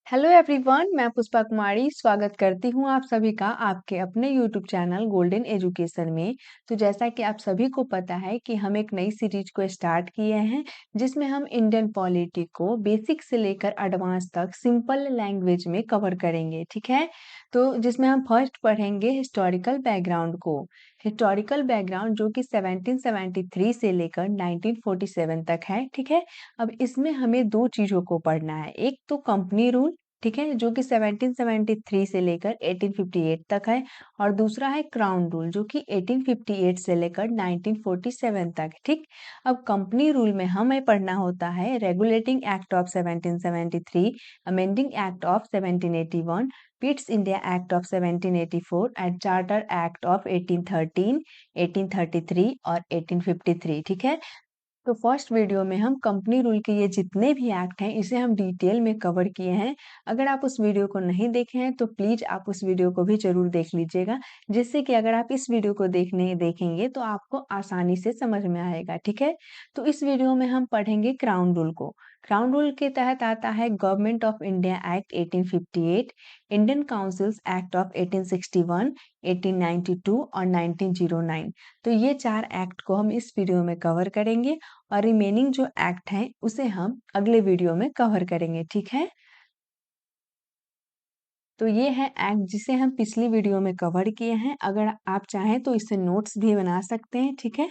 Hello everyone, मैं पुष्पा कुमारी स्वागत करती हूँ आप सभी का आपके अपने यूट्यूब चैनल गोल्डन एजुकेशन में। तो जैसा कि आप सभी को पता है कि हम एक नई सीरीज को स्टार्ट किए हैं जिसमें हम इंडियन पॉलिटी को बेसिक से लेकर एडवांस तक सिंपल लैंग्वेज में कवर करेंगे, ठीक है। तो जिसमें हम फर्स्ट पढ़ेंगे हिस्टोरिकल बैकग्राउंड को। हिस्टोरिकल बैकग्राउंड जो कि 1773 से लेकर 1947 तक है, ठीक है। अब इसमें हमें दो चीजों को पढ़ना है, एक तो कंपनी रूल, ठीक है, जो कि 1773 से लेकर 1858 तक है, और दूसरा है क्राउन रूल जो कि 1858 से लेकर 1947 तक, ठीक। अब कंपनी रूल में हमें पढ़ना होता है regulating act of 1773, amending act of 1781, Pitt's India act of 1784 and charter act of 1813, 1833 और 1853, ठीक है। तो फर्स्ट वीडियो में हम कंपनी रूल के ये जितने भी एक्ट हैं इसे हम डिटेल में कवर किए हैं। अगर आप उस वीडियो को नहीं देखे हैं तो प्लीज आप उस वीडियो को भी जरूर देख लीजिएगा, जिससे कि अगर आप इस वीडियो को देखेंगे तो आपको आसानी से समझ में आएगा, ठीक है। तो इस वीडियो में हम पढ़ेंगे क्राउन रूल को। क्राउन रूल के तहत आता है government of India act 1858, Indian councils act of 1861, 1892 और 1909। तो ये चार एक्ट को हम इस वीडियो में कवर करेंगे और रिमेनिंग जो एक्ट हैं उसे हम अगले वीडियो में कवर करेंगे, ठीक है। तो ये है एक्ट जिसे हम पिछली वीडियो में कवर किए हैं। अगर आप चाहें तो इससे नोट्स भी बना सकते हैं, ठीक है।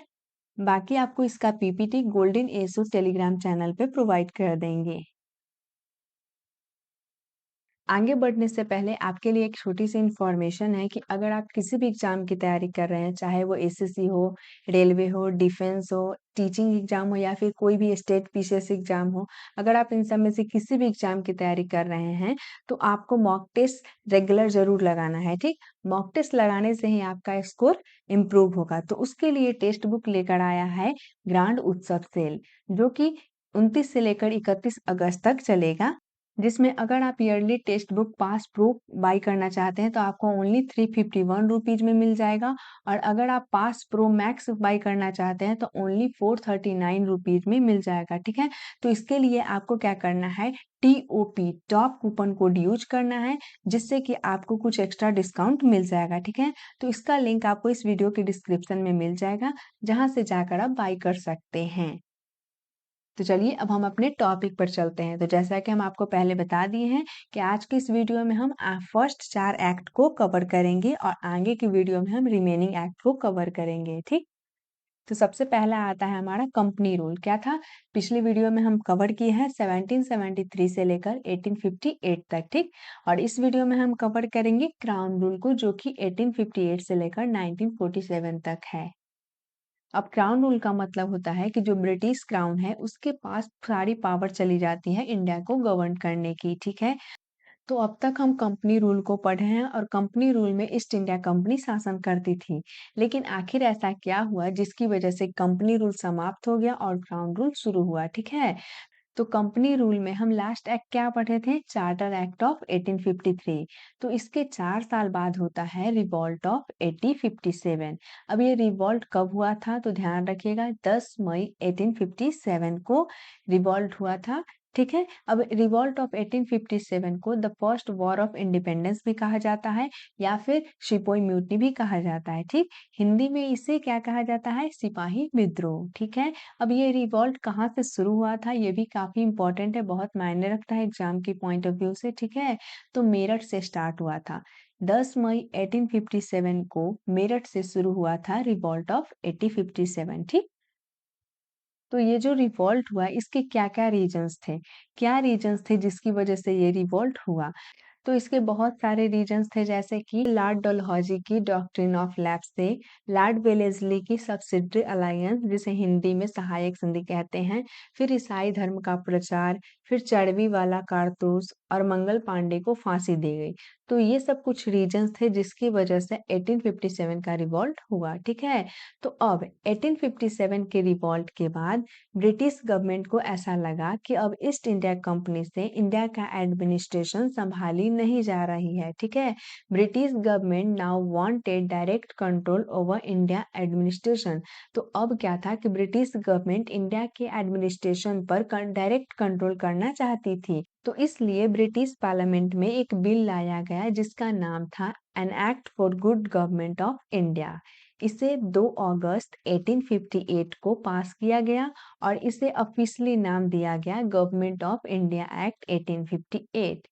बाकी आपको इसका पीपीटी गोल्डन एसो टेलीग्राम चैनल पे प्रोवाइड कर देंगे। आगे बढ़ने से पहले आपके लिए एक छोटी सी इन्फॉर्मेशन है कि अगर आप किसी भी एग्जाम की तैयारी कर रहे हैं, चाहे वो एसएससी हो, रेलवे हो, डिफेंस हो, टीचिंग एग्जाम हो या फिर कोई भी स्टेट पीसीएस एग्जाम हो, अगर आप इन सब में से किसी भी एग्जाम की तैयारी कर रहे हैं तो आपको मॉक टेस्ट रेगुलर जरूर लगाना है, ठीक। मॉक टेस्ट लगाने से ही आपका स्कोर इम्प्रूव होगा। तो उसके लिए टेक्स्ट बुक लेकर आया है ग्रांड उत्सव सेल, जो कि 29 से लेकर 31 अगस्त तक चलेगा। जिसमें अगर आप yearly text book pass pro by करना चाहते हैं तो आपको ओनली 351 रुपीज में मिल जाएगा, और अगर आप पास प्रो मैक्स बाई करना चाहते हैं तो ओनली 439 रुपीज में मिल जाएगा, ठीक है। तो इसके लिए आपको क्या करना है, TOP top coupon code use करना है, जिससे कि आपको कुछ एक्स्ट्रा डिस्काउंट मिल जाएगा, ठीक है। तो इसका लिंक आपको इस वीडियो के डिस्क्रिप्शन में मिल जाएगा, जहां से जाकर आप बाई कर सकते हैं। तो चलिए अब हम अपने टॉपिक पर चलते हैं। तो जैसा कि हम आपको पहले बता दिए हैं कि आज की इस वीडियो में हम फर्स्ट चार एक्ट को कवर करेंगे और आगे की वीडियो में हम रिमेनिंग एक्ट को कवर करेंगे, ठीक। तो सबसे पहला आता है हमारा कंपनी रूल। क्या था, पिछली वीडियो में हम कवर किए हैं 1773 से लेकर 1858 तक, ठीक। और इस वीडियो में हम कवर करेंगे क्राउन रूल को, जो कि 1858 से लेकर 1947 तक है। अब क्राउन रूल का मतलब होता है कि जो ब्रिटिश क्राउन है उसके पास सारी पावर चली जाती है इंडिया को गवर्न करने की, ठीक है। तो अब तक हम कंपनी रूल को पढ़े हैं और कंपनी रूल में ईस्ट इंडिया कंपनी शासन करती थी। लेकिन आखिर ऐसा क्या हुआ जिसकी वजह से कंपनी रूल समाप्त हो गया और क्राउन रूल शुरू हुआ, ठीक है। तो कंपनी रूल में हम लास्ट एक्ट क्या पढ़े थे, चार्टर एक्ट ऑफ 1853। तो इसके 4 साल बाद होता है रिवॉल्ट ऑफ 1857। अब ये रिवॉल्ट कब हुआ था तो ध्यान रखिएगा, 10 मई 1857 को रिवॉल्ट हुआ था, ठीक है। अब रिवॉल्ट ऑफ 1857 को the first war of independence भी कहा जाता है, या फिर सिपोही म्यूटनी भी कहा जाता है, ठीक। हिंदी में इसे क्या कहा जाता है, सिपाही विद्रोह, ठीक है। अब ये रिवॉल्ट कहाँ से शुरू हुआ था ये भी काफी इंपॉर्टेंट है, बहुत मायने रखता है एग्जाम की पॉइंट ऑफ व्यू से, ठीक है। तो मेरठ से स्टार्ट हुआ था, 10 मई 1857 को मेरठ से शुरू हुआ था रिवॉल्ट ऑफ 1857, ठीक। तो ये जो रिवॉल्ट हुआ इसके क्या क्या रीजंस थे, क्या रीजंस थे जिसकी वजह से ये रिवॉल्ट हुआ। तो इसके बहुत सारे रीजंस थे, जैसे कि लॉर्ड डलहौजी की डॉक्ट्रिन ऑफ लैप्स से, लॉर्ड वेलेस्ली की सब्सिडरी अलायंस जिसे हिंदी में सहायक संधि कहते हैं, फिर ईसाई धर्म का प्रचार, फिर चर्बी वाला कारतूस और मंगल पांडे को फांसी दी गई। तो ये सब कुछ रीजंस थे जिसकी वजह से 1857 का रिवॉल्ट हुआ, ठीक है। तो अब 1857 के रिवॉल्ट के बाद ब्रिटिश गवर्नमेंट को ऐसा लगा कि अब ईस्ट इंडिया कंपनी से इंडिया का एडमिनिस्ट्रेशन संभाली नहीं जा रही है, ठीक है। British government now wanted direct control over India administration. तो अब क्या था कि ब्रिटिश गवर्नमेंट इंडिया के एडमिनिस्ट्रेशन पर डायरेक्ट कंट्रोल करना चाहती थी। तो इसलिए ब्रिटिश पार्लियामेंट में एक बिल लाया गया जिसका नाम था an act for good government of India. इसे 2 अगस्त 1858 को पास किया गया और इसे ऑफिशियली नाम दिया गया गवर्नमेंट ऑफ इंडिया एक्ट 1858।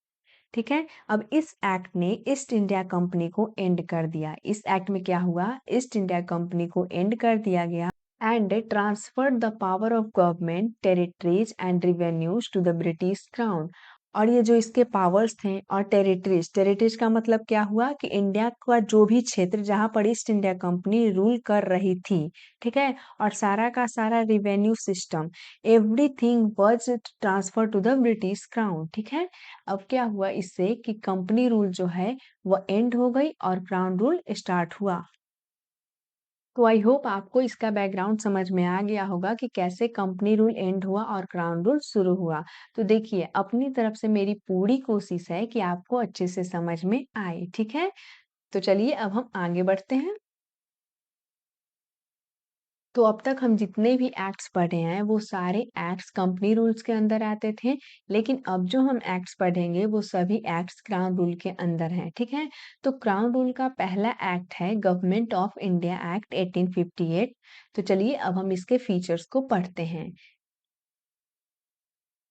ठीक है, अब इस एक्ट ने ईस्ट इंडिया कंपनी को एंड कर दिया। इस एक्ट में क्या हुआ, ईस्ट इंडिया कंपनी को एंड कर दिया गया and transferred the power of government, territories and revenues to the British Crown। और ये जो इसके पावर्स थे और टेरिटरीज का मतलब क्या हुआ कि इंडिया का जो भी क्षेत्र जहां पर ईस्ट इंडिया कंपनी रूल कर रही थी, ठीक है, और सारा का सारा revenue system, everything was transfer to the British crown. ठीक है, अब क्या हुआ इससे कि कंपनी रूल जो है वो एंड हो गई और क्राउन रूल स्टार्ट हुआ। तो आई होप आपको इसका बैकग्राउंड समझ में आ गया होगा कि कैसे कंपनी रूल एंड हुआ और क्राउन रूल शुरू हुआ। तो देखिए, अपनी तरफ से मेरी पूरी कोशिश है कि आपको अच्छे से समझ में आए, ठीक है? तो चलिए अब हम आगे बढ़ते हैं। तो अब तक हम जितने भी एक्ट्स पढ़े हैं वो सारे एक्ट्स कंपनी रूल्स के अंदर आते थे, लेकिन अब जो हम एक्ट्स पढ़ेंगे वो सभी एक्ट्स क्राउन रूल के अंदर हैं, ठीक है? तो क्राउन रूल का पहला एक्ट है गवर्नमेंट ऑफ इंडिया एक्ट 1858। तो चलिए अब हम इसके फीचर्स को पढ़ते हैं।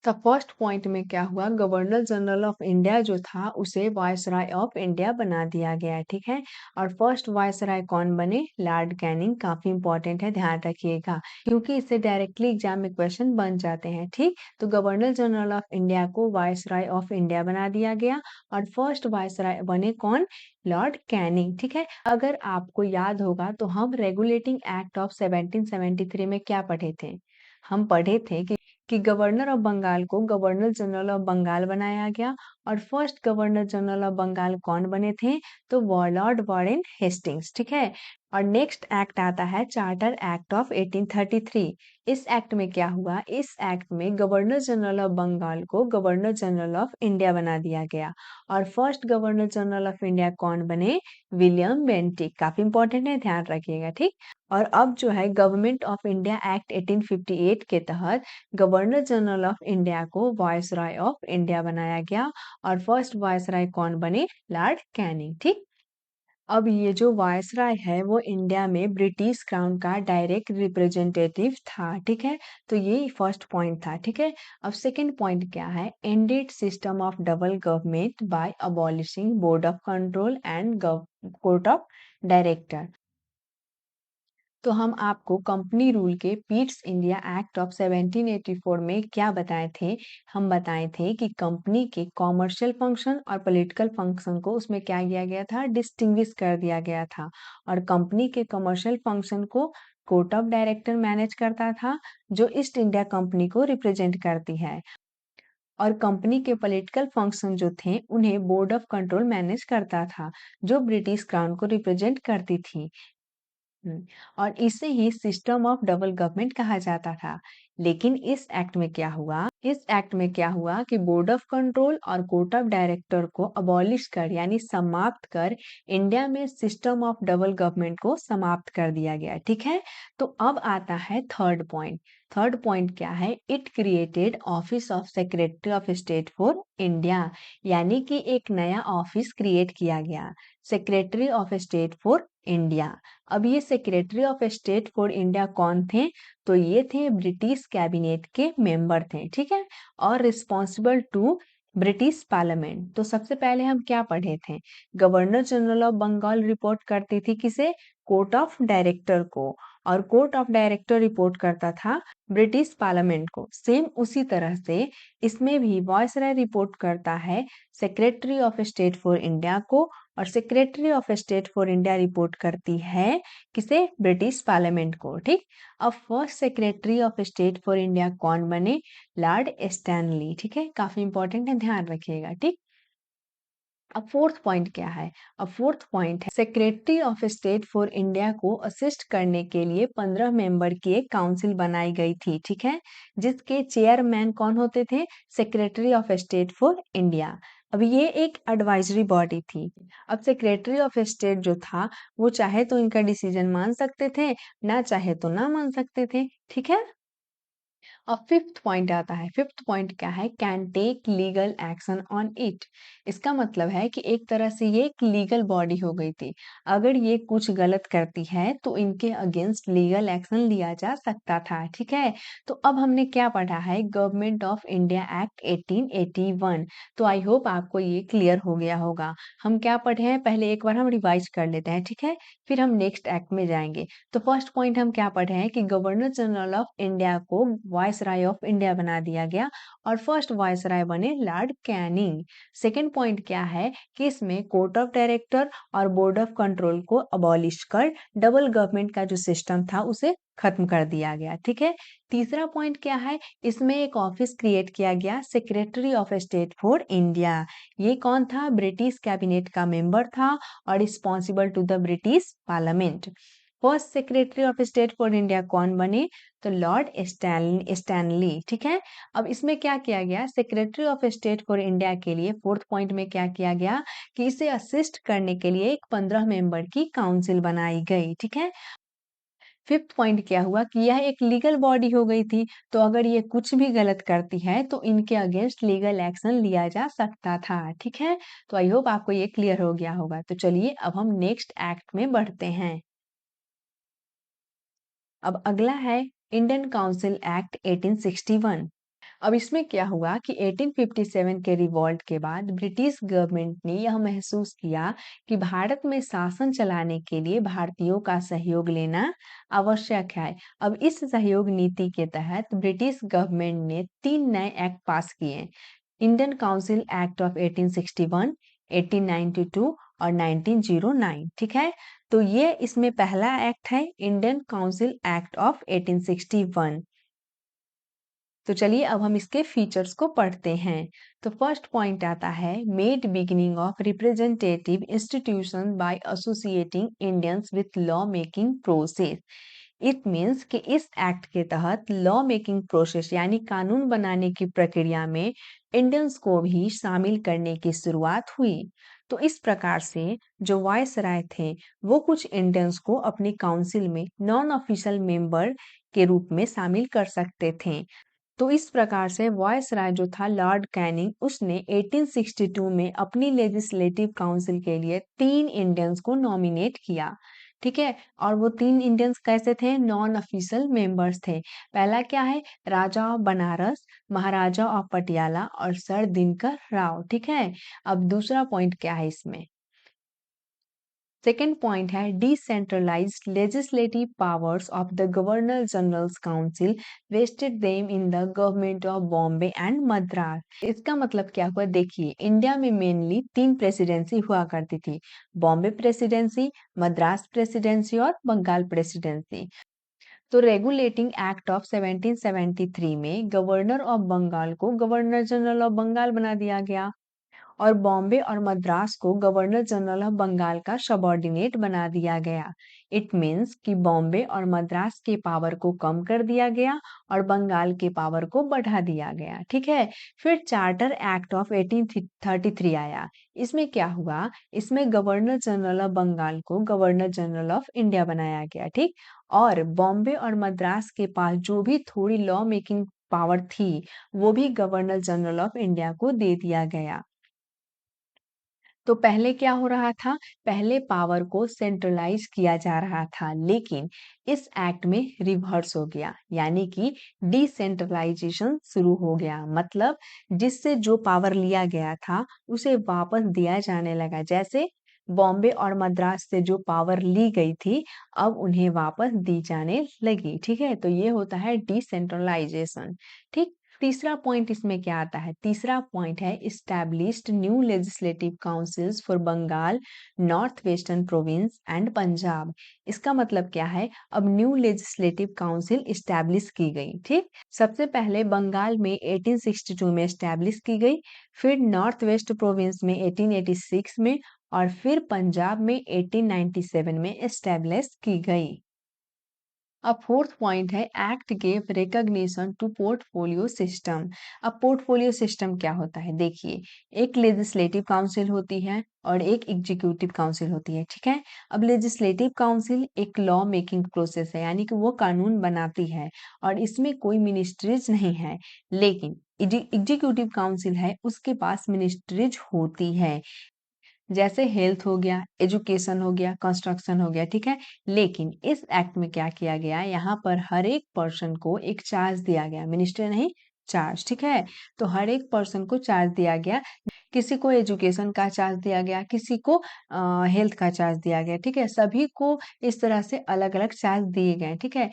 तो फर्स्ट पॉइंट में क्या हुआ, गवर्नर जनरल ऑफ इंडिया जो था उसे वायसराय ऑफ इंडिया बना दिया गया, ठीक है। और फर्स्ट वायसराय कौन बने, लॉर्ड कैनिंग। काफी इंपॉर्टेंट है, ध्यान रखिएगा क्योंकि इससे डायरेक्टली एग्जाम में क्वेश्चन बन जाते हैं, ठीक। तो गवर्नर जनरल ऑफ इंडिया को वायसराय ऑफ इंडिया बना दिया गया और फर्स्ट वायसराय बने कौन, लॉर्ड कैनिंग, ठीक है। अगर आपको याद होगा तो हम रेगुलेटिंग एक्ट ऑफ 1773 में क्या पढ़े थे, हम पढ़े थे कि गवर्नर ऑफ बंगाल को गवर्नर जनरल ऑफ बंगाल बनाया गया और first governor general of Bengal कौन बने थे, तो लॉर्ड वारेन हेस्टिंग्स, ठीक है। और नेक्स्ट एक्ट आता है चार्टर एक्ट ऑफ 1833। इस एक्ट में क्या हुआ, इस एक्ट में गवर्नर जनरल ऑफ बंगाल को गवर्नर जनरल ऑफ इंडिया बना दिया गया और first governor general of India कौन बने, विलियम बेंटिक। काफी इंपॉर्टेंट है, ध्यान रखिएगा, ठीक। और अब जो है गवर्नमेंट ऑफ इंडिया एक्ट 1858 के तहत गवर्नर जनरल ऑफ इंडिया को वायसराय ऑफ इंडिया बनाया गया और फर्स्ट वायसराय कौन बने, लॉर्ड कैनिंग, ठीक। अब ये जो वायसराय है वो इंडिया में ब्रिटिश क्राउन का डायरेक्ट रिप्रेजेंटेटिव था, ठीक है। तो ये फर्स्ट पॉइंट था, ठीक है। अब सेकंड पॉइंट क्या है, ended system of double government by abolishing board of control and court of director. तो हम आपको कंपनी रूल के पीट्स इंडिया एक्ट ऑफ 1784 में क्या बताए थे, हम बताए थे कि कंपनी के कॉमर्शियल फंक्शन और पॉलिटिकल फंक्शन को उसमें क्या किया गया था, डिस्टिंग्विश कर दिया गया था। और कंपनी के कमर्शियल फंक्शन को कोर्ट ऑफ डायरेक्टर मैनेज करता था जो ईस्ट इंडिया कंपनी को रिप्रेजेंट करती है, और कंपनी के पॉलिटिकल फंक्शन जो थे उन्हें बोर्ड ऑफ कंट्रोल मैनेज करता था जो ब्रिटिश क्राउन को रिप्रेजेंट करती थी। और इसे ही सिस्टम ऑफ डबल गवर्नमेंट कहा जाता था। लेकिन इस एक्ट में क्या हुआ, इस एक्ट में क्या हुआ कि बोर्ड ऑफ कंट्रोल और कोर्ट ऑफ डायरेक्टर को अबॉलिश कर यानी समाप्त कर इंडिया में सिस्टम ऑफ डबल गवर्नमेंट को समाप्त कर दिया गया, ठीक है। तो अब आता है थर्ड पॉइंट। थर्ड पॉइंट क्या है, it created office of secretary of state for India, यानी कि एक नया ऑफिस क्रिएट किया गया, secretary of state for India. अब ये secretary of state for India कौन थे, तो ये थे ब्रिटिश कैबिनेट के मेंबर थे, ठीक है, और रिस्पॉन्सिबल टू ब्रिटिश पार्लियामेंट। तो सबसे पहले हम क्या पढ़े थे, governor general of Bengal report करती थी किसे, कोर्ट ऑफ डायरेक्टर को, और कोर्ट ऑफ डायरेक्टर रिपोर्ट करता था ब्रिटिश पार्लियामेंट को। सेम उसी तरह से इसमें भी वॉयसराय रिपोर्ट करता है secretary of state for India को, और secretary of state for India report करती है किसे, ब्रिटिश पार्लियामेंट को, ठीक। अब first secretary of state for India कौन बने, लॉर्ड स्टैनली, ठीक है, काफी इंपॉर्टेंट है, ध्यान रखिएगा, ठीक। अब फोर्थ पॉइंट क्या है, अब फोर्थ पॉइंट है secretary of state for India को असिस्ट करने के लिए 15 मेंबर की एक काउंसिल बनाई गई थी, ठीक है, जिसके चेयरमैन कौन होते थे, secretary of state for India. अब ये एक एडवाइजरी बॉडी थी। अब सेक्रेटरी ऑफ स्टेट जो था वो चाहे तो इनका डिसीजन मान सकते थे, ना चाहे तो ना मान सकते थे, ठीक है। अब फिफ्थ पॉइंट आता है। फिफ्थ पॉइंट क्या है? Can take legal action on it. इसका मतलब है कि एक तरह से ये एक लीगल बॉडी हो गई थी। अगर ये कुछ गलत करती है तो इनके अगेंस्ट लीगल एक्शन लिया जा सकता था। ठीक है, तो अब हमने क्या पढ़ा है? Government of India act 1881। तो आई होप आपको ये क्लियर हो गया होगा। हम क्या पढ़े हैं पहले एक बार हम रिवाइज कर लेते हैं। ठीक है, फिर हम नेक्स्ट एक्ट में जाएंगे। तो फर्स्ट पॉइंट हम क्या पढ़े हैं कि गवर्नर जनरल ऑफ इंडिया को वायसराय ऑफ इंडिया बना दिया गया और फर्स्ट वायसराय बने लॉर्ड कैनिंग। सेकंड पॉइंट क्या है कि इसमें कोर्ट ऑफ डायरेक्टर और बोर्ड ऑफ कंट्रोल को अबॉलिश कर डबल गवर्नमेंट का जो सिस्टम था उसे खत्म कर दिया गया। ठीक है, तीसरा पॉइंट क्या है? इसमें एक ऑफिस क्रिएट किया गया, secretary of state for India. ये कौन था? ब्रिटिश कैबिनेट का मेंबर था और responsible to the British parliament. First secretary of state for India कौन बने? तो लॉर्ड स्टैनली। ठीक है, अब इसमें क्या किया गया? Secretary of state for India के लिए फोर्थ पॉइंट में क्या किया गया कि इसे असिस्ट करने के लिए एक 15 मेंबर की काउंसिल बनाई गई। ठीक है, फिफ्थ पॉइंट क्या हुआ कि यह एक लीगल बॉडी हो गई थी, तो अगर ये कुछ भी गलत करती है तो इनके अगेंस्ट लीगल एक्शन लिया जा सकता था। ठीक है, तो आई होप आपको ये क्लियर हो गया होगा। तो चलिए अब हम नेक्स्ट एक्ट में बढ़ते हैं। अब अगला है इंडियन काउंसिल एक्ट 1861। अब इसमें क्या हुआ कि 1857 के रिवॉल्ट के बाद ब्रिटिश गवर्नमेंट ने यह महसूस किया कि भारत में शासन चलाने के लिए भारतीयों का सहयोग लेना आवश्यक है। अब इस सहयोग नीति के तहत ब्रिटिश गवर्नमेंट ने 3 नए एक्ट पास किए। इंडियन काउंसिल एक्ट ऑफ 1861, 1892 और 1909। ठीक है, तो ये इसमें पहला एक्ट है इंडियन काउंसिल एक्ट ऑफ 1861। तो चलिए अब हम इसके फीचर्स को पढ़ते हैं। तो फर्स्ट पॉइंट आता है made beginning of representative institution by associating Indians with law making process. It means कि इस एक्ट के तहत लॉ मेकिंग प्रोसेस यानी कानून बनाने की प्रक्रिया में इंडियंस को भी शामिल करने की शुरुआत हुई। तो इस प्रकार से जो वायसराय थे वो कुछ इंडियंस को अपनी काउंसिल में नॉन ऑफिशियल मेंबर के रूप में शामिल कर सकते थे। तो इस प्रकार से वायसराय जो था लॉर्ड कैनिंग उसने 1862 में अपनी लेजिस्लेटिव काउंसिल के लिए 3 इंडियंस को नॉमिनेट किया। ठीक है, और वो 3 इंडियंस कैसे थे? नॉन ऑफिशियल मेंबर्स थे। पहला क्या है? राजा ऑफ बनारस, महाराजा ऑफ पटियाला और सर दिनकर राव। ठीक है, अब दूसरा पॉइंट क्या है इसमें? सेकेंड पॉइंट है decentralised legislative powers of the governor general's council vested them in the government of Bombay and Madras. इसका मतलब क्या हुआ? देखिए, इंडिया में मेनली 3 प्रेसिडेंसी हुआ करती थी, बॉम्बे प्रेसिडेंसी, मद्रास प्रेसिडेंसी और बंगाल प्रेसिडेंसी। तो रेगुलेटिंग एक्ट ऑफ 1773 में गवर्नर ऑफ बंगाल को गवर्नर जनरल ऑफ बंगाल बना दिया गया और बॉम्बे और मद्रास को गवर्नर जनरल ऑफ बंगाल का सबॉर्डिनेट बना दिया गया। इट मीन्स कि बॉम्बे और मद्रास के पावर को कम कर दिया गया और बंगाल के पावर को बढ़ा दिया गया। ठीक है, फिर चार्टर एक्ट ऑफ 1833 आया। इसमें क्या हुआ? इसमें गवर्नर जनरल ऑफ बंगाल को गवर्नर जनरल ऑफ इंडिया बनाया गया। ठीक, और बॉम्बे और मद्रास के पास जो भी थोड़ी लॉ मेकिंग पावर थी वो भी गवर्नर जनरल ऑफ इंडिया को दे दिया गया। तो पहले क्या हो रहा था? पहले पावर को सेंट्रलाइज किया जा रहा था, लेकिन इस एक्ट में रिवर्स हो गया, यानी कि डिसेंट्रलाइजेशन शुरू हो गया। मतलब जिससे जो पावर लिया गया था उसे वापस दिया जाने लगा। जैसे बॉम्बे और मद्रास से जो पावर ली गई थी अब उन्हें वापस दी जाने लगी। ठीक है, तो ये होता है डिसेंट्रलाइजेशन। ठीक, तीसरा पॉइंट इसमें क्या आता है? तीसरा पॉइंट है established new legislative councils for Bengal, north western province and Punjab. इसका मतलब क्या है? अब न्यू लेजिस्लेटिव काउंसिल इस्टेब्लिश की गई। ठीक, सबसे पहले बंगाल में 1862 में इस्टेब्लिश की गई, फिर नॉर्थ वेस्ट प्रोविंस में 1886 में और फिर पंजाब में 1897 में इस्टेब्लिश की गई। अब फोर्थ पॉइंट है act give recognition to portfolio system. अब पोर्टफोलियो सिस्टम क्या होता है, देखिए एक लेजिस्लेटिव काउंसिल होती है और एक एग्जीक्यूटिव काउंसिल होती है, ठीक है। अब लेजिस्लेटिव काउंसिल एक लॉ मेकिंग प्रोसेस है, यानी कि वो कानून बनाती है और इसमें कोई मिनिस्ट्रीज नहीं है। लेकिन एग्जीक्यूटिव काउंसिल है, उसके पास मिनिस्ट्रीज होती है, जैसे हेल्थ हो गया, एजुकेशन हो गया, कंस्ट्रक्शन हो गया, ठीक है। लेकिन इस एक्ट में क्या किया गया, यहाँ पर हर एक पर्सन को एक चार्ज दिया गया, मिनिस्टर नहीं, चार्ज, ठीक है। तो हर एक पर्सन को चार्ज दिया गया, किसी को एजुकेशन का चार्ज दिया गया, किसी को हेल्थ का चार्ज दिया गया, ठीक है। सभी को इस तरह से अलग अलग चार्ज दिए गए, ठीक है।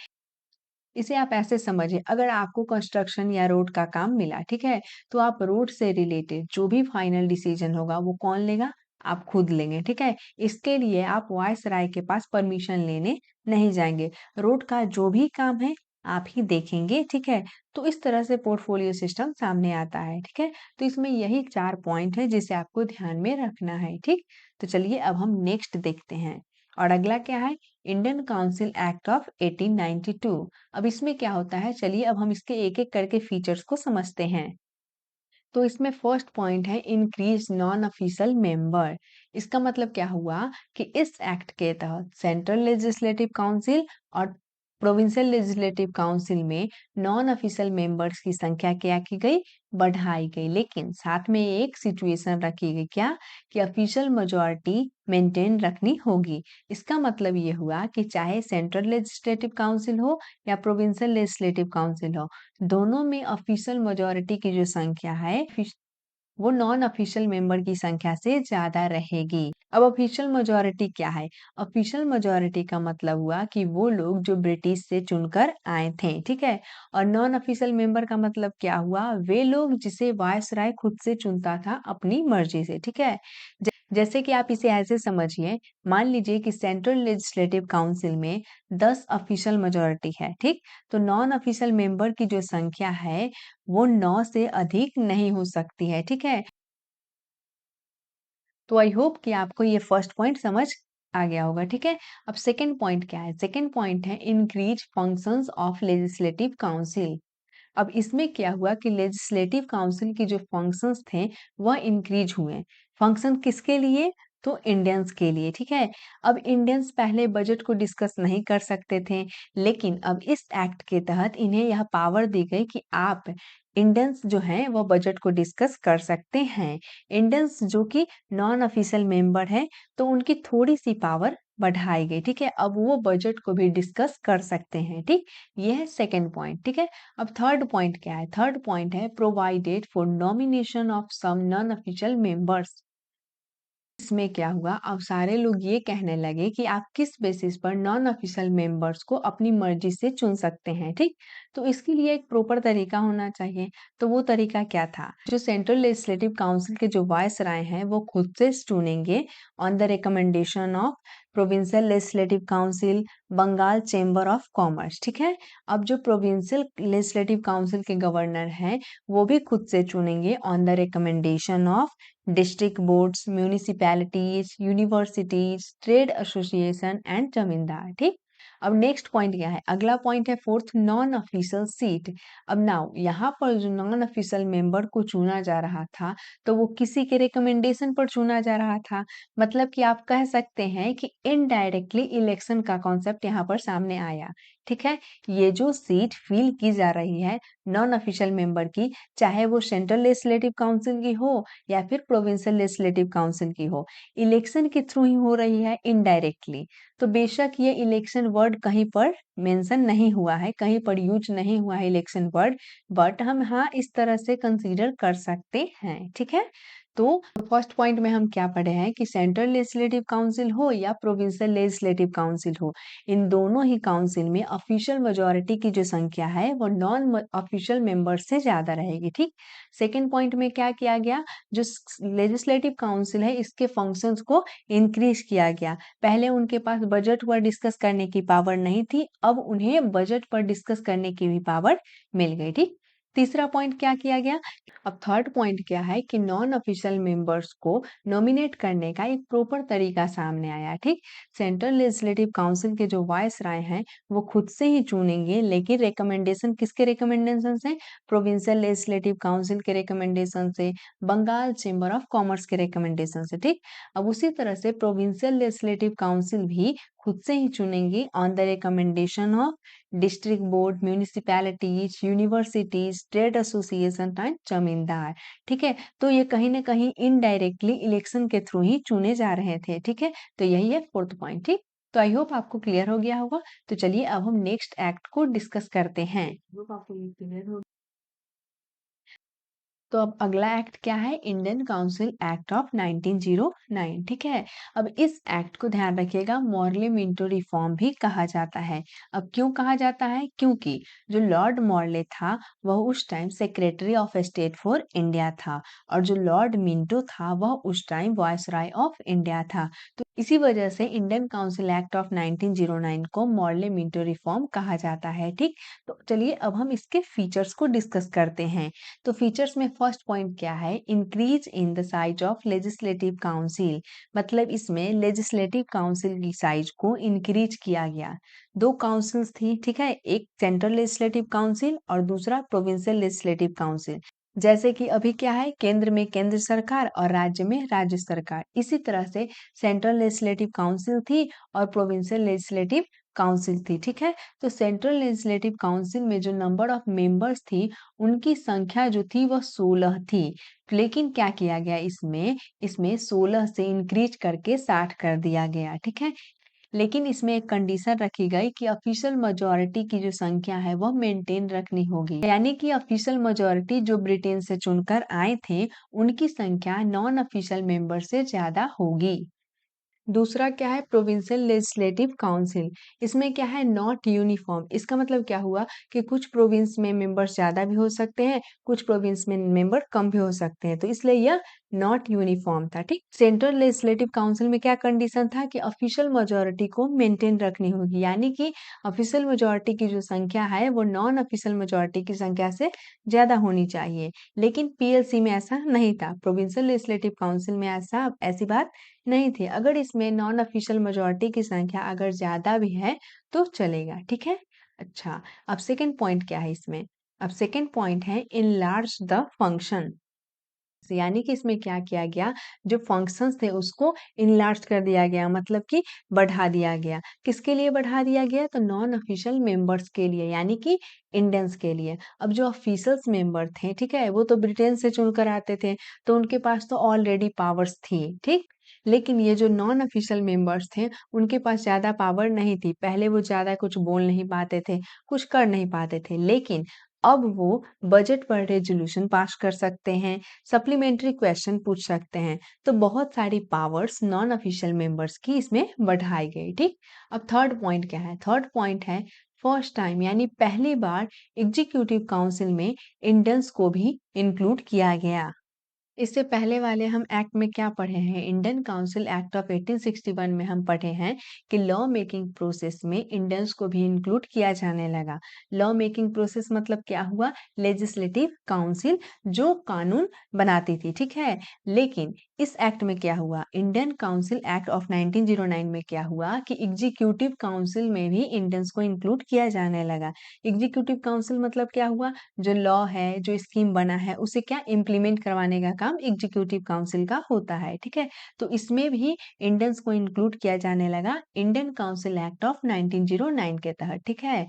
इसे आप ऐसे समझिए, अगर आपको कंस्ट्रक्शन या रोड का काम मिला, ठीक है, तो आप रोड से रिलेटेड जो भी फाइनल डिसीजन होगा वो कौन लेगा, आप खुद लेंगे, ठीक है। इसके लिए आप वायसराय के पास परमिशन लेने नहीं जाएंगे, रोड का जो भी काम है आप ही देखेंगे, ठीक है। तो इस तरह से पोर्टफोलियो सिस्टम सामने आता है, ठीक है। तो इसमें यही 4 पॉइंट है जिसे आपको ध्यान में रखना है, ठीक। तो चलिए अब हम नेक्स्ट देखते हैं, और अगला क्या है, इंडियन काउंसिल एक्ट ऑफ 1892। अब इसमें क्या होता है, चलिए अब हम इसके एक एक करके फीचर्स को समझते हैं। तो इसमें फर्स्ट पॉइंट है इंक्रीज नॉन ऑफिशियल मेंबर। इसका मतलब क्या हुआ कि इस एक्ट के तहत सेंट्रल लेजिस्लेटिव काउंसिल और प्रोविंशियल लेजिस्लेटिव काउंसिल में नॉन ऑफिशियल मेंबर्स की संख्या क्या की गई, बढ़ाई गई। लेकिन साथ में एक सिचुएशन रखी गई, क्या कि ऑफिशियल मेजॉरिटी मेंटेन रखनी होगी। इसका मतलब ये हुआ कि चाहे सेंट्रल लेजिस्लेटिव काउंसिल हो या प्रोविंशियल लेजिस्लेटिव काउंसिल हो, दोनों में ऑफिशियल मेजॉरिटी की जो संख्या है वो नॉन ऑफिशियल मेंबर की संख्या से ज्यादा रहेगी। अब ऑफिशियल मेजॉरिटी क्या है, ऑफिशियल मेजॉरिटी का मतलब हुआ कि वो लोग जो ब्रिटिश से चुनकर आए थे, ठीक है। और नॉन ऑफिशियल मेंबर का मतलब क्या हुआ, वे लोग जिसे वायसराय खुद से चुनता था अपनी मर्जी से, ठीक है। जैसे कि आप इसे ऐसे समझिए, मान लीजिए कि सेंट्रल लेजिस्लेटिव काउंसिल में 10 ऑफिशियल मेजॉरिटी है, ठीक। तो नॉन ऑफिशियल मेंबर की जो संख्या है वो 9 से अधिक नहीं हो सकती है, ठीक है। तो आई होप कि आपको ये फर्स्ट पॉइंट समझ आ गया होगा, ठीक है। अब सेकंड पॉइंट क्या है, सेकंड पॉइंट है increase functions of legislative council. अब इसमें क्या हुआ कि लेजिस्लेटिव काउंसिल की जो फंक्शंस थे वह इंक्रीज हुए। फंक्शन किसके लिए, तो इंडियंस के लिए, ठीक है। अब इंडियंस पहले बजट को डिस्कस नहीं कर सकते थे, लेकिन अब इस एक्ट के तहत इन्हें यह पावर दी गई कि आप इंडियंस जो हैं वो बजट को डिस्कस कर सकते हैं। इंडियंस जो कि नॉन ऑफिशियल मेंबर है, तो उनकी थोड़ी सी पावर बढ़ाई गई, ठीक है। अब वो बजट को भी डिस्कस कर सकते हैं, ठीक। ये है सेकेंड पॉइंट, ठीक है। अब थर्ड पॉइंट क्या है, थर्ड पॉइंट है provided for nomination of some non official members. इसमें क्या हुआ, अब सारे लोग ये कहने लगे कि आप किस बेसिस पर नॉन ऑफिशियल मेंबर्स को अपनी मर्जी से चुन सकते हैं, ठीक। तो इसके लिए एक प्रॉपर तरीका होना चाहिए। तो वो तरीका क्या था, जो सेंट्रल लेजिस्लेटिव काउंसिल के जो वाइस राय हैं वो खुद से चुनेंगे on the recommendation of provincial legislative council, Bengal chamber of commerce, ठीक है। अब जो प्रोविंशियल लेजिस्लेटिव काउंसिल के गवर्नर हैं वो भी खुद से चुनेंगे on the recommendation of district boards, municipalities, universities, trade association and zamindar, ठीक। अब नेक्स्ट पॉइंट क्या है, अगला पॉइंट है फोर्थ नॉन ऑफिशियल सीट। अब नाउ यहाँ पर जो नॉन ऑफिशियल मेंबर को चुना जा रहा था, तो वो किसी के रिकमेंडेशन पर चुना जा रहा था। मतलब कि आप कह सकते हैं कि इनडायरेक्टली इलेक्शन का कॉन्सेप्ट यहाँ पर सामने आया, ठीक है। ये जो सीट फिल की जा रही है नॉन ऑफिशियल मेंबर की, चाहे वो सेंट्रल लेजिस्लेटिव काउंसिल की हो या फिर प्रोविंशियल लेजिस्लेटिव काउंसिल की हो, इलेक्शन के थ्रू ही हो रही है इनडायरेक्टली। तो बेशक ये इलेक्शन वर्ड कहीं पर मेंशन नहीं हुआ है, कहीं पर यूज नहीं हुआ है इलेक्शन वर्ड, बट हम हाँ इस तरह से कंसीडर कर सकते हैं, ठीक है। तो फर्स्ट पॉइंट में हम क्या पढ़े हैं कि सेंट्रल लेजिस्लेटिव काउंसिल हो या प्रोविंशियल लेजिस्लेटिव काउंसिल हो, इन दोनों ही काउंसिल में ऑफिशियल मेजॉरिटी की जो संख्या है वो नॉन ऑफिशियल मेंबर से ज्यादा रहेगी, ठीक। सेकेंड पॉइंट में क्या किया गया, जो लेजिस्लेटिव काउंसिल है इसके फंक्शंस को इंक्रीज किया गया। पहले उनके पास बजट पर डिस्कस करने की पावर नहीं थी, अब उन्हें बजट पर डिस्कस करने की भी पावर मिल गई, ठीक। तीसरा पॉइंट क्या किया गया? अब थर्ड पॉइंट क्या है कि नॉन ऑफिशियल मेंबर्स को नॉमिनेट करने का एक प्रॉपर तरीका सामने आया, ठीक? सेंट्रल लेजिस्लेटिव काउंसिल के जो वाइस राय हैं वो खुद से ही चुनेंगे, लेकिन रिकमेंडेशन किसके रिकमेंडेशन से? प्रोविंशियल लेजिस्लेटिव काउंसिल के रिकमेंडेशन से, बंगाल चेंबर ऑफ कॉमर्स के रिकमेंडेशन से, ठीक? अब उसी तरह से प्रोविंशियल लेजिस्लेटिव काउंसिल भी खुद से ही चुनेंगे on the recommendation of district board, municipalities, universities, trade association and zamindar, ठीक है? तो ये कहीं ना कहीं इनडायरेक्टली इलेक्शन के थ्रू ही चुने जा रहे थे, ठीक है? तो यही है फोर्थ पॉइंट, ठीक? तो आई होप आपको क्लियर हो गया होगा। तो चलिए अब हम नेक्स्ट एक्ट को डिस्कस करते हैं। होप आपको ये क्लियर हो। तो अब अगला एक्ट क्या है? इंडियन काउंसिल एक्ट ऑफ 1909, ठीक है? अब इस एक्ट को ध्यान रखिएगा, मॉर्ले मिंटो रिफॉर्म भी कहा जाता है। अब क्यों कहा जाता है? क्योंकि जो लॉर्ड मॉर्ले था वह उस time secretary of state for India था, और जो लॉर्ड मिंटो था वह उस टाइम वायसराय ऑफ इंडिया था। तो इसी वजह से इंडियन काउंसिल एक्ट ऑफ 1909 को मॉर्ले मिंटो रिफॉर्म कहा जाता है, ठीक? तो चलिए अब हम इसके फीचर्स को डिस्कस करते हैं। तो फीचर्स में फर्स्ट पॉइंट क्या है? Increase in the size of legislative council, मतलब इसमें लेजिस्लेटिव काउंसिल की साइज को इंक्रीज किया गया। दो काउंसिल्स थी, ठीक है? एक सेंट्रल लेजिस्लेटिव काउंसिल और दूसरा प्रोविंशियल लेजिस्लेटिव काउंसिल। जैसे कि अभी क्या है, केंद्र में केंद्र सरकार और राज्य में राज्य सरकार, इसी तरह से सेंट्रल लेजिस्लेटिव काउंसिल थी और प्रोविंशियल लेजिस्लेटिव काउंसिल थी, ठीक है? तो सेंट्रल लेजिस्लेटिव काउंसिल में जो नंबर ऑफ मेंबर्स थी उनकी संख्या जो थी वह 16 थी। लेकिन क्या किया गया इसमें 16 से इंक्रीज करके 60 कर दिया गया, ठीक है? लेकिन इसमें एक कंडीशन रखी गई कि ऑफिशियल मेजोरिटी की जो संख्या है वह मेंटेन रखनी होगी, यानी कि ऑफिशियल मेजोरिटी जो ब्रिटेन से चुनकर आए थे उनकी संख्या नॉन ऑफिशियल मेंबर से ज्यादा होगी। दूसरा क्या है? Provincial legislative council. इसमें क्या है? Not uniform. इसका मतलब क्या हुआ कि कुछ प्रोविंस में मेंबर्स ज्यादा भी हो सकते हैं, कुछ प्रोविंस में मेंबर कम भी हो सकते हैं, तो इसलिए यह नॉट यूनिफॉर्म था, ठीक? सेंट्रल लेजिस्लेटिव काउंसिल में क्या कंडीशन था कि ऑफिशियल मेजोरिटी को मेंटेन रखनी होगी, यानी कि ऑफिशियल मेजोरिटी की जो संख्या है वो नॉन ऑफिशियल मेजोरिटी की संख्या से ज्यादा होनी चाहिए। लेकिन पीएलसी में ऐसा नहीं था, प्रोविंशियल लेजिस्लेटिव काउंसिल में ऐसी बात नहीं थी। अगर इसमें नॉन ऑफिशियल मेजोरिटी की संख्या अगर ज्यादा भी है तो चलेगा, ठीक है? अच्छा, अब सेकंड पॉइंट क्या है इसमें? अब सेकंड पॉइंट है इनलार्ज द फंक्शन, यानी कि इसमें क्या किया गया, जो फंक्शंस थे उसको इनलार्ज कर दिया गया, मतलब कि बढ़ा दिया गया। किसके लिए बढ़ा दिया गया? तो नॉन ऑफिशियल मेंबर्स के लिए, यानी कि इंडियंस के लिए। अब जो ऑफिशियल्स मेंबर थे, ठीक है, वो तो ब्रिटेन से चुनकर आते थे, तो उनके पास तो ऑलरेडी पावर्स थी, ठीक? लेकिन ये जो नॉन ऑफिशियल मेंबर्स थे उनके पास ज्यादा पावर नहीं थी। पहले वो ज्यादा कुछ बोल नहीं पाते थे, कुछ कर नहीं पाते थे, लेकिन अब वो बजट पर रेजोल्यूशन पास कर सकते हैं, सप्लीमेंट्री क्वेश्चन पूछ सकते हैं। तो बहुत सारी पावर्स नॉन ऑफिशियल मेंबर्स की इसमें बढ़ाई गई, ठीक? अब थर्ड पॉइंट क्या है? थर्ड पॉइंट है फर्स्ट टाइम, यानी पहली बार एग्जीक्यूटिव काउंसिल में इंडियंस को भी इंक्लूड किया गया। इससे पहले वाले हम एक्ट में क्या पढ़े हैं? इंडियन काउंसिल एक्ट ऑफ 1861 में हम पढ़े हैं कि लॉ मेकिंग प्रोसेस में इंडियंस को भी इंक्लूड किया जाने लगा। लॉ मेकिंग प्रोसेस मतलब क्या हुआ? लेजिस्लेटिव काउंसिल जो कानून बनाती थी, ठीक है? लेकिन इस एक्ट में क्या हुआ? इंडियन काउंसिल एक्ट ऑफ 1909 में क्या हुआ कि एग्जीक्यूटिव काउंसिल में भी इंडियंस को इंक्लूड किया जाने लगा। एग्जीक्यूटिव काउंसिल मतलब क्या हुआ? जो लॉ है, जो स्कीम बना है, उसे क्या इम्प्लीमेंट करवाने का काम एग्जीक्यूटिव काउंसिल का होता है, ठीक है? तो इसमें भी इंडियंस को इंक्लूड किया जाने लगा इंडियन काउंसिल एक्ट ऑफ 1909 के तहत, ठीक है?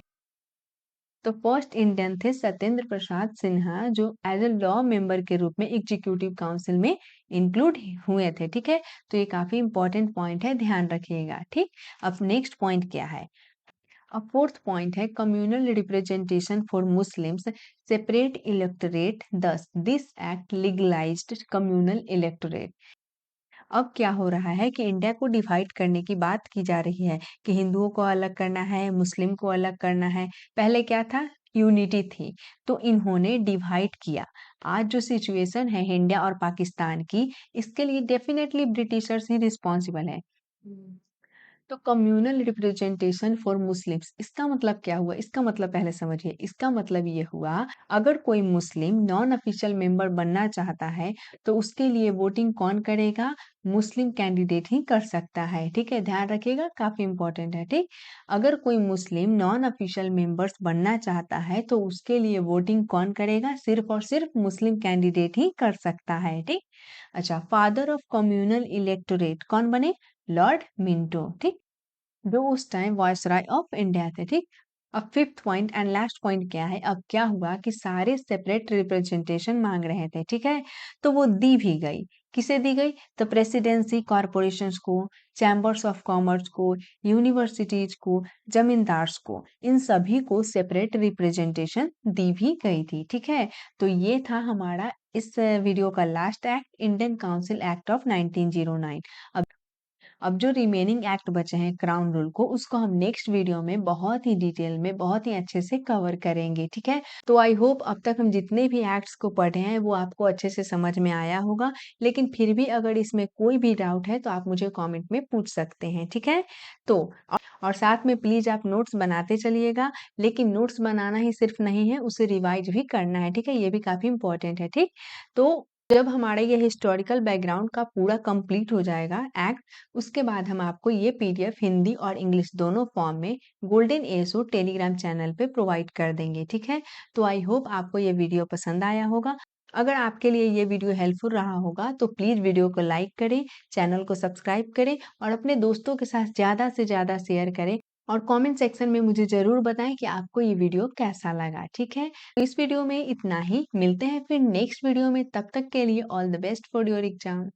तो फर्स्ट इंडियन थे सत्येंद्र प्रसाद सिन्हा, जो एज ए लॉ मेंबर के रूप में एग्जीक्यूटिव काउंसिल में इंक्लूड हुए थे, ठीक है? तो ये काफी इंपॉर्टेंट पॉइंट है, ध्यान रखिएगा, ठीक? अब नेक्स्ट पॉइंट क्या है? अब फोर्थ पॉइंट है communal representation for Muslims, separate electorate, thus this act legalised communal electorate. अब क्या हो रहा है कि इंडिया को डिवाइड करने की बात की जा रही है कि हिंदुओं को अलग करना है, मुस्लिम को अलग करना है। पहले क्या था? यूनिटी थी, तो इन्होंने डिवाइड किया। आज जो सिचुएशन है इंडिया और पाकिस्तान की, इसके लिए डेफिनेटली ब्रिटिशर्स ही रिस्पॉन्सिबल है। तो कम्युनल रिप्रेजेंटेशन फॉर मुस्लिम्स इसका मतलब क्या हुआ? इसका मतलब पहले समझिए। इसका मतलब ये हुआ, अगर कोई मुस्लिम नॉन ऑफिशियल मेंबर बनना चाहता है तो उसके लिए वोटिंग कौन करेगा? मुस्लिम कैंडिडेट ही कर सकता है। ठीक है, ध्यान रखिएगा, काफी इंपॉर्टेंट है। ठीक, अगर कोई मुस्लिम नॉन ऑफिशियल मेंबर्स बनना चाहता है तो उसके लिए वोटिंग कौन करेगा? सिर्फ और सिर्फ मुस्लिम कैंडिडेट ही कर सकता है। ठीक, अच्छा, फादर ऑफ कम्युनल इलेक्टोरेट कौन बने? Lord Minto. ठीक, जो उस टाइम वायसराय ऑफ इंडिया थे। ठीक, अब fifth point and last point क्या है? अब क्या हुआ कि सारे सेपरेट रिप्रेजेंटेशन मांग रहे थे। ठीक है, तो वो दी भी गई। किसे दी गई? तो प्रेसिडेंसी कॉरपोरेशंस को, चैम्बर्स ऑफ कॉमर्स को, यूनिवर्सिटीज को, जमींदार्स को, इन सभी को सेपरेट रिप्रेजेंटेशन दी भी गई थी। ठीक है, तो ये था हमारा इस वीडियो का last act, Indian council act of 1909। अब जो रिमेनिंग एक्ट बचे हैं क्राउन रूल को, उसको हम नेक्स्ट वीडियो में बहुत ही डिटेल में बहुत ही अच्छे से कवर करेंगे। ठीक है, तो आई होप अब तक हम जितने भी एक्ट्स को पढ़े हैं वो आपको अच्छे से समझ में आया होगा। लेकिन फिर भी अगर इसमें कोई भी डाउट है तो आप मुझे कमेंट में पूछ सकते हैं। ठीक है, तो और साथ में प्लीज आप नोट्स बनाते चलिएगा। लेकिन नोट्स बनाना ही सिर्फ नहीं है, उसे रिवाइज भी करना है। ठीक है, ये भी काफी इंपॉर्टेंट है। ठीक, तो जब हमारा ये हिस्टोरिकल बैकग्राउंड का पूरा कंप्लीट हो जाएगा एक्ट, उसके बाद हम आपको ये पीडीएफ हिंदी और इंग्लिश दोनों फॉर्म में गोल्डन एसओ टेलीग्राम चैनल पे प्रोवाइड कर देंगे। ठीक है, तो आई होप आपको ये वीडियो पसंद आया होगा। अगर आपके लिए ये वीडियो हेल्पफुल रहा होगा तो प्लीज वीडियो को लाइक करें, चैनल को सब्सक्राइब करें और अपने दोस्तों के साथ ज्यादा से ज्यादा शेयर करें। और कमेंट सेक्शन में मुझे जरूर बताएं कि आपको ये वीडियो कैसा लगा। ठीक है, तो इस वीडियो में इतना ही, मिलते हैं फिर नेक्स्ट वीडियो में। तब तक के लिए all the best for your exam.